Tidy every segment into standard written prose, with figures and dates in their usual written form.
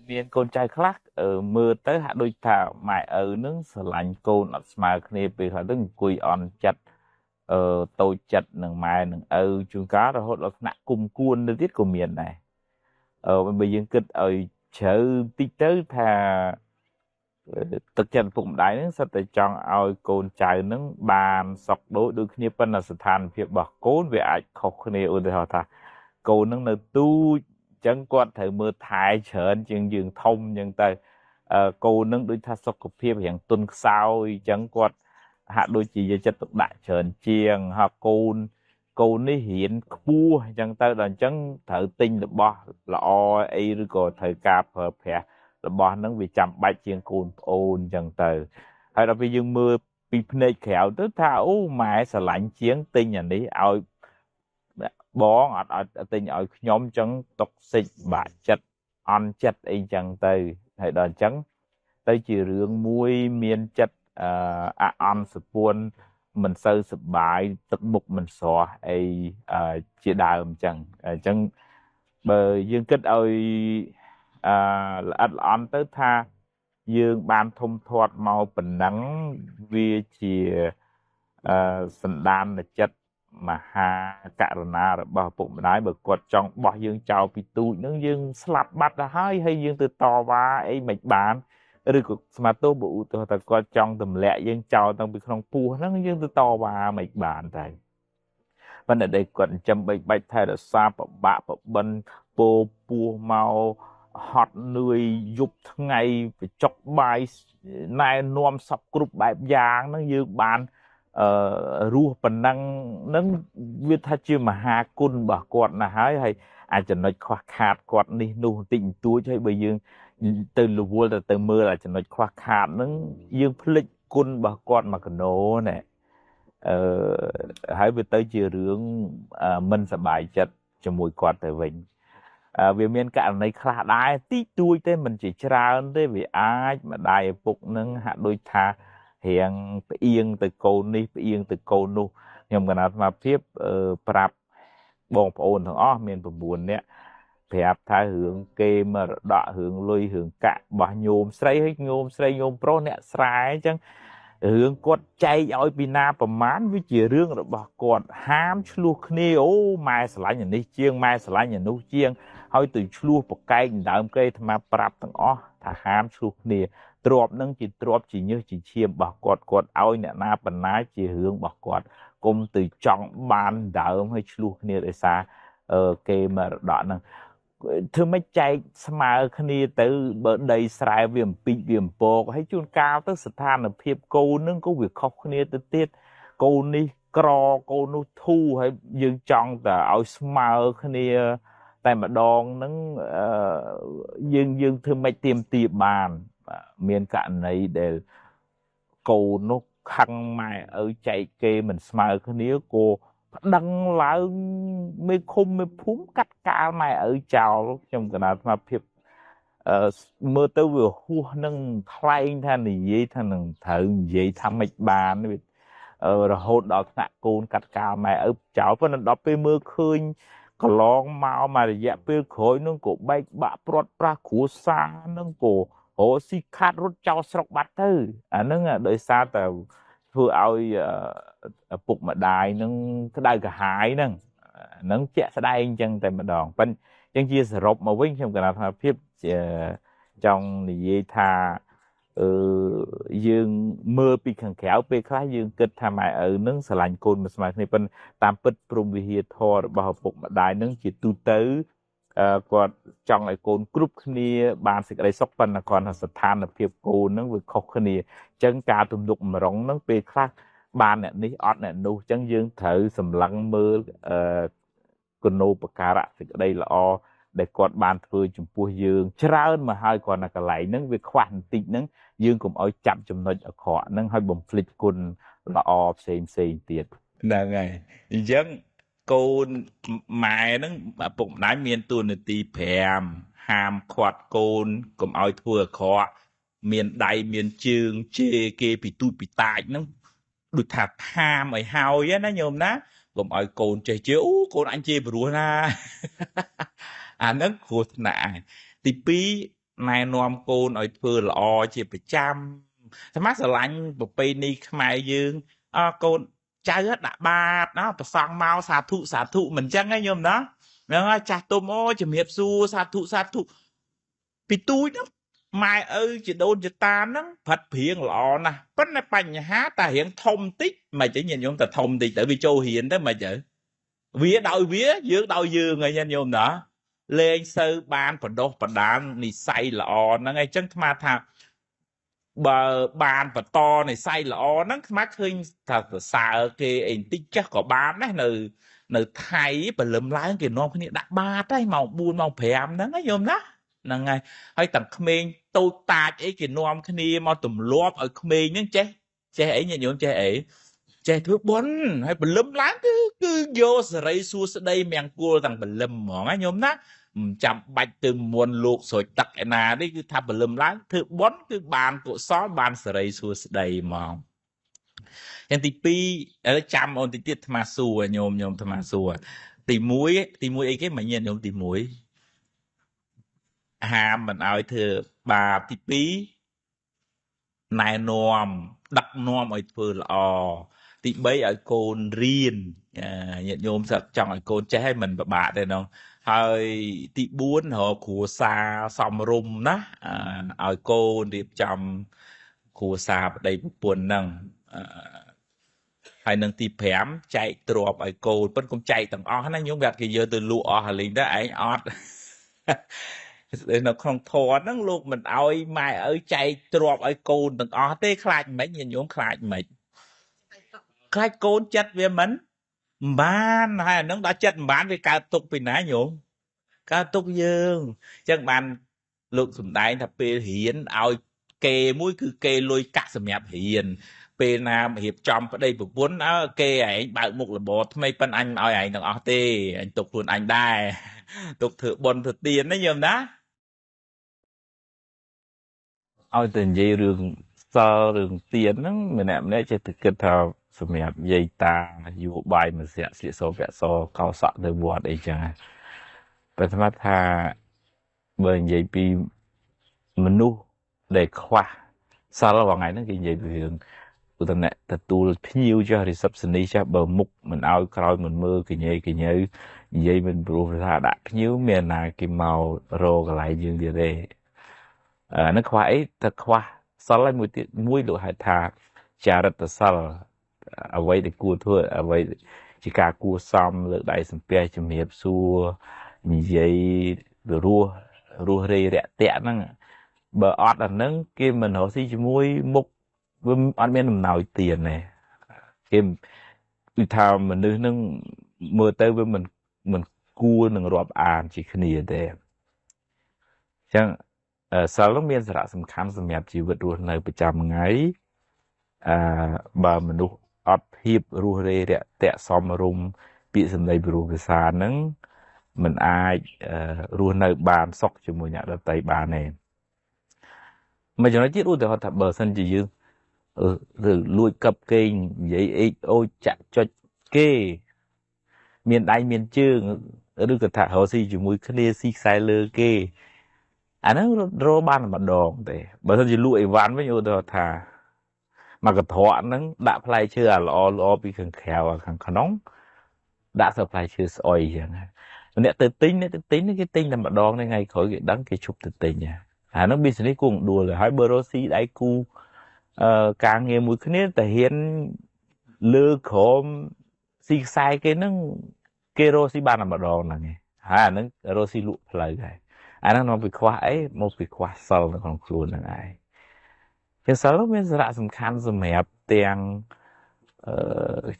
miền côn trai khác ở mưa tới hạ đôi thảo mãi ở nướng sờ lạnh côn ở smart kia bị họ đứng cùi on chặt tôi chặt nương mai nương chúng cá rồi hốt là nặng cùng cuôn nơi tiết của miền này bây giờ kịch ở chợ tí tới thà thực chân phụng đáy nướng sao tại chọn ao côn trai nướng bàn sọc đôi khi phân là sự than việc bỏ côn về ai khóc kia ôn thì họ thà côn nướng nơi tu chẳng quan thời mưa thái chởn chừng dường thông nhưng tay cô nâng đối thác sọc của phim hiện tuần sau chẳng quan hạ đôi chỉ về chất tục đại chởn chiêng hoặc côn ấy hiện cua chẳng tay là chẳng thở tinh là bo là o ấy rồi có thời cạp hợp hè là bo nâng vì chăm bạch chiêng côn ôn chẳng tay hay là vì dương mưa bị phê khéo tức tha ô mẹ sẽ lạnh chiến tinh nhà ní ao bó ở tình ở nhóm chấn toxic bả chất on chất ấy chẳng từ hay đòn chấn tới chỉ rương muối miên chất on sụp buôn mình sơ sụp bại tức mục mình xóa ấy chỉ đào chẳng chẳng bờ dương kết ơi là ăn on tới tha dương ban thông thoát màu bình nắng vì chỉ sần đan là chất mà ha cả na rồi bảo bụng đái bực quật trong bỏ dương chào bị tụi nó dương slap bắt ra hay dương từ to và ấy mạch bán rồi cũng mà tôi bụ tôi ta coi trong tầm lẹ dương chào tầm bị không pu nó dương từ to và mạch bán thầy vấn đề đây quận châm bạch bạch thay là xa bạ bần po pu mau hot nuôi dục ngày phải chọc bài này nuông sập group bài giang nó dương bán rùa phần năng nâng viết tha chưa mà hà côn bà quạt là hái hay ai chẳng nói khoa khát quạt đi nụ tình túi cho bây giờ từ lù vua là từ mưa là chẳng nói khoa khát nâng dương phích côn bà quạt mà cái nổ này hãy về tới chiều hướng mình sẽ bài chất cho mùi quạt tới vịnh vì miền cạn này khá đai tí tuổi thế mình chỉ ra thế vì ai mà đai phục nâng hạ đôi tha hiện yên từ cô ni yên từ cô nu nhưng mà mà phía prap bong ôn thằng ó miền buồn nè phép tha hướng kê mà đọ hướng lui hướng cạn bỏ nhôm xây pro nè sải chẳng hướng quật chạy ở pinaประมาณ với chỉ riêng rồi bỏ quật ham chlu khni ô mai sải nhà ní chiêng mai sải nhà nu chiêng hơi từ chlu một cây đào cây mà prap thằng ó thà ham chlu khni trộm nâng chỉ như chỉ chiêm bỏ quật ao nè na bần ná chỉ hướng bỏ quật cùng từ trọng ban đào hay chlu khni để xa kê mà đọ nâng thưa mấy chạy mà khi từ bờ đầy sài viêm pin viêm bò hay chun cao tới sự than là phiệp cô nâng có việc khóc khi tới tiết cô ni cro cô nu thu hay dương chọn tờ ao smile khi tại mà đòn nâng dương thưa mấy tiêm bàn miền cạn này để cô nó khăn mày ở chạy kê mình smile khi cô đăng lại mấy khung mấy phúng cắt ca mày ở chào trong cái nào mà phiệp mơ tới vừa hua nâng thay than này vậy than nâng thợ vậy tham mạch bàn rồi hốt đó tạ côn cắt ca mày ở chào phân là đó pe mơ khơi có lon mau mà dạ pe khối nâng cổ bay bạ prot pra khua xa nâng cổ hồ si khát rút trao sọc bát tư nâng đợi xa tàu vừa ao phục mà đài nâng cái đài cả hai nâng nâng chẹt sẽ đai chân tại mà đòn bên chân chia sẻ rộp mà vinh trong cái nào thà phép trong này thà dương mưa bị khẳng khéo bị khá dương kịch thà mày ở nâng sờ lạnh cồn mà sờ này bên tam bích prum vi hiệt thor bảo phục mà đài nâng chỉ tu tới còn trong lại cồn group kia bàn sự cái sốc phân là còn là sạch than là phép cồn nâng với khóc kia chân cá tụm đục mà rong nâng bị khác bàn này ní ọt này nu chân dương thử sầm lăng mưa còn nô bạc cả thì đây là o để quạt bàn thôi chụp pua dương trơn mà hai còn là cái lại nâng việc khoản tịnh nâng dương cũng ở chậm chậm nói ở khó nâng hai bầm phịch cồn là o xem tiền là ngày dân cồn mài nâng mà bụng nái miền tuần là tì phèm hàm quạt cồn cũng ở thua khó miền đại miền trường chê kê bị tụi bị tài nâng được thà tham ở hào á nó nhôm ná gồm ở cồn chơi chiếu cồn anh chê bự na nó cột nạ thì pi ណែនាំកូនឲ្យធ្វើល្អជាប្រចាំស្មាស្រឡាញ់ប្រពៃណីខ្មែរយើងកូនចៅដាក់បាតណាប្រសង់មកសាធុសាធុមិនចឹងឯងញោមណាហ្នឹងហើយចាស់ទុំអូជំរាបសួរសាធុសាធុពីទូចហ្នឹងម៉ែឪជាដូនជាតាហ្នឹងផាត់ព្រៀងល្អណាស់ប៉ុន្តែបញ្ហាតែរៀងធំតិចមិនចឹងញាតិញោមតែធំតិចទៅវាចូលរៀនទៅមិនចឹងវាដោយវាយើងដោយយើងហើយញាតិញោមណាលេងសូវបានបដោះបដាននិស័យល្អហ្នឹងឯងចឹងថ្មថាបើបានបន្តនិស័យល្អហ្នឹងថ្មឃើញថាសរសើរគេអីបន្តិចចាស់ក៏បានដែរនៅថៃព្រលឹមឡើងគេនាំគ្នាដាក់បាតហើយម៉ោង4ម៉ោង5ហ្នឹងណាញោមណាហ្នឹងហើយទាំងក្មេងតូចតាចអីគេនាំគ្នាមកទម្លាប់ឲ្យក្មេងហ្នឹងចេះអីញាតិញោមចេះអីចេះធ្វើបុណ្យហើយព្រលឹមឡើងគឺយកសេរីសួស្តីមង្គលទាំងព្រលឹមហ្មងណាញោមណាមិនចាំបាច់ទៅមុនលោកស្រោចទឹកឯណានេះគឺថាព្រលឹមឡើងធ្វើបុណ្យគឺបានកុសលបានសេរីសួស្តីហ្មងយ៉ាងទី2ឥឡូវចាំអូនតិចទៀតអាត្មាសួរញោមអាត្មាសួរទី1អីគេមិនញាតិញោមទី1ហាមមិនឲ្យធ្វើបាបទី2ណែនាំដឹកនាំឲ្យធ្វើល្អទី3ឲ្យកូនរៀនញាតិញោមចង់ឲ្យកូនចេះឲ្យមិនពិបាកទេនោះហើយទី4រកគ្រួសារសំរុំណាឲ្យកូនរៀបចំគ្រួសារប្តីប្រពន្ធហ្នឹងហើយនឹងទី5ចែកទ្រព្យឲ្យកូនប៉ុន្តែកុំចែកទាំងអស់ណាញោមវាគេយកទៅលក់អស់ហើយលេងទៅឯងអត់នៅក្នុងធម៌ហ្នឹងលោកមិនអោយម៉ែឪចែកទ្រព្យឲ្យកូនទាំងអស់ទេខ្លាចមិនញាតិញោមខ្លាចមិនខ្លាចកូនចិត្តវាមិនបានហើយអានឹងដល់ចិត្តមិនបានវាកើតទុកពីណាញោមកើតទុកយើងអញ្ចឹងបានលោកសំដែងថាពេលរៀនឲ្យគេមួយគឺគេលុយកាក់សម្រាប់រៀនពេលណារៀបចំប្តីប្រពន្ធគេឯងបើកមុខលបថ្មីប៉ិនអញមិនឲ្យឯងទាំងអស់ទេអញទុកខ្លួនអញដែរទុកធ្វើបុណ្យធ្វើទានណាញោមណាឲ្យតែនិយាយរឿងសល់រឿងទានហ្នឹងម្នាក់ចេះតែគិតថាសម្រាប់យាយតាយោបាយមួយស្រាក់ស្លៀកសវៈសកោសក់ទៅវត្តអីចឹងតែស្មាត់ថាបើនិយាយពីមនុស្សដែលខ្វះសល់ថ្ងៃហ្នឹងគេនិយាយពីរឿងឧទាហរណ៍ទទួលភ្ញៀវចាស់ receptionist ចាស់បើមុខមិនឲ្យក្រោយមិនមើលកញ៉េនិយាយមិនព្រោះថាដាក់ភ្ញៀវមានណាគេមករកកន្លែងយើងទៀតទេហ្នឹងខ្វះអីតែខ្វះសិលហើយមួយទៀតមួយលោកហៅថាចារិតសិលអ្វីដែលគួរធ្វើអ្វីជាការគួរសមលើកដៃសំពះជំរាបសួរនិយាយរស់រេរាក់តាក់ហ្នឹងបើអត់អាហ្នឹងគេមិនរកស៊ីជាមួយមុខវាអត់មានដំណោយទានទេគេគឺថាមនុស្សហ្នឹងមើលទៅវាមិនគួរនឹងរាប់អានជាគ្នាទេអញ្ចឹងសិលមានសារៈសំខាន់សម្រាប់ជីវិតរស់នៅប្រចាំថ្ងៃបើមនុស្សអត់ភាពរស់រេរាក់តាក់សមរម្យពាក្យសម្ដីព្រោះភាសាហ្នឹងមិនអាចរស់នៅបានសុខជាមួយអ្នកដទៃបានទេមួយចំណុចទៀតឧទាហរណ៍ថាបើសិនជាយើងលួចកັບគេងនិយាយអេកអូចចាក់ចុចគេមានដៃមានជើងឬក៏ថារកស៊ីជាមួយគ្នាស៊ីខ្សែលើគេអាហ្នឹងរកបានម្ដងទេបើមិនជាលក់អីវ៉ាន់វិញឧទាហរណ៍ថាមកកត្រកហ្នឹងដាក់ផ្លែឈើអាល្អពីខាងក្រៅខាងក្នុងដាក់សផ្លែឈើស្អុយចឹងអ្នកទៅទិញគេទិញតែម្ដងថ្ងៃក្រោយគេដឹងគេឈប់ទៅទិញអាហ្នឹង business គួរដួលហើយបើរកស៊ីដៃគូការងារមួយគ្នាតែហ៊ានលើក្រមស៊ីខ្សែគេហ្នឹងគេរកស៊ីបានតែម្ដងហ្នឹងហើយអាហ្នឹងរកស៊ីលក់ផ្លូវហើយអាហ្នឹងមកពីខ្វះអីមកពីខ្វះសិលនៅក្នុងខ្លួនហ្នឹងឯងជាសិលមានសារៈសំខាន់សម្រាប់ទាំង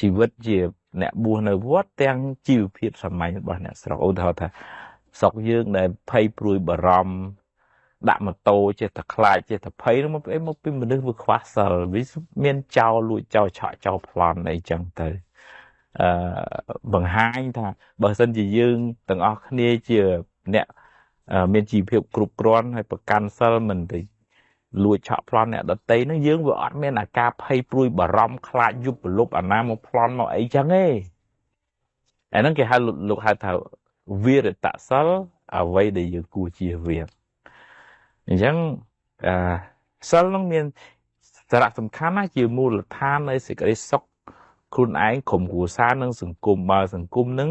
ជីវិតជាអ្នកបួសនៅវត្តទាំងជីវភាពសាមញ្ញរបស់អ្នកស្រុកឧទាហរណ៍ថាស្រុកយើងដែលភ័យព្រួយបារម្ភដាក់ម៉ូតូចេះតែខ្លាចចេះតែភ័យមកពីមនុស្សវាខ្វះសិលវាមានចោលលួចចោលឆក់ចោលប្លន់អីចឹងទៅបង្ហាញថាបើសិនជាយើងទាំងអស់គ្នាជាអ្នកមានជីវភាពគ្រប់គ្រាន់ហើយប្រកាន់សិលមិនទៅលួចឆក់ប្លន់អ្នកដតីហ្នឹងយើងវាអត់មានអាការភ័យព្រួយបារម្ភខ្លាចយុបលុបអាណាមកប្លន់មកអីចឹងទេអាហ្នឹងគេហៅលោកហៅថាវិរតសិលអ្វីដែលយើងគួរជៀសវាង អញ្ចឹងសិលនឹងមានសារៈសំខាន់ណាស់ជាមូលដ្ឋាននៃសេចក្តីសុខខ្លួនឯងក្រុមគ្រួសារនិងសង្គមបើសង្គមនឹង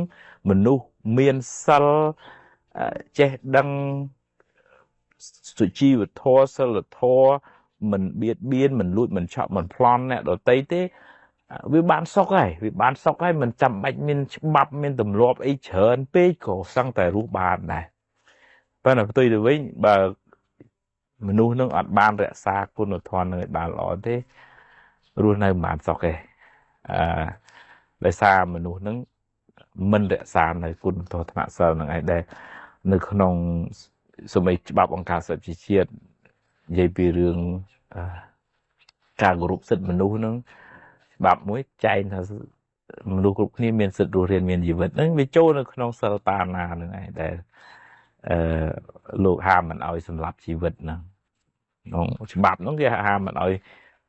មនុស្សមានសិលចេះដឹងសុជីវធម៌សិលធម៌មិនបៀតបៀនមិនលួចមិនឆក់មិនប្លន់អ្នកដទៃទេវាបានសុខហើយមិនចាំបាច់មានច្បាប់មានទម្លាប់អីច្រើនពេកក៏សឹងតែរស់បានដែរប៉ុន្តែផ្ទុយទៅវិញបើមនុស្សនឹងអត់បានរក្សាគុណធម៌នឹងឲ្យបានល្អទេរស់នៅមិនបានសុខទេដោយសារមនុស្សនឹងមិនរក្សានៅគុណធម៌ថ្នាក់សិលនឹងឯងដែលនៅក្នុងសម័យច្បាប់អង្គការសហប្រជាជាតិនិយាយពីរឿងការគោរពសិទ្ធិមនុស្សនឹងច្បាប់មួយចែងថាមនុស្សគ្រប់គ្នាមានសិទ្ធិរស់រានមានជីវិតហ្នឹងវាចូលនៅក្នុងសិលតាណានឹងឯងដែលលោកហាមមិនឲ្យសម្លាប់ជីវិតហ្នឹងក្នុងច្បាប់ហ្នឹងគេហាមមិនឲ្យ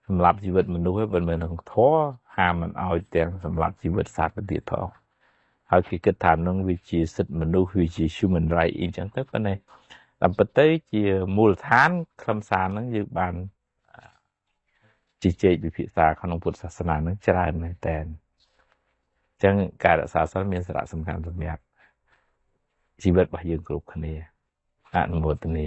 សម្លាប់ជីវិតមនុស្សទេប៉ុន្តែក្នុងធម៌ហាមមិនឲ្យទាំងសម្លាប់ជីវិតសត្វទៅទៀតផងហើយគេគិតថានឹងវាជាសិទ្ធិមនុស្សវាជា human right អីចឹងទៅប៉ុន្តែតាមពិតទៅជាមូលដ្ឋានខ្លឹមសារហ្នឹងយើងបានជជែកវិភាសាក្នុងពុទ្ធសាសនាហ្នឹងច្រើនមែនតើអញ្ចឹងការរក្សាសិលមានសារៈសំខាន់សម្រាប់ជីវិតរបស់យើងគ្រប់គ្នាអនុមោទនា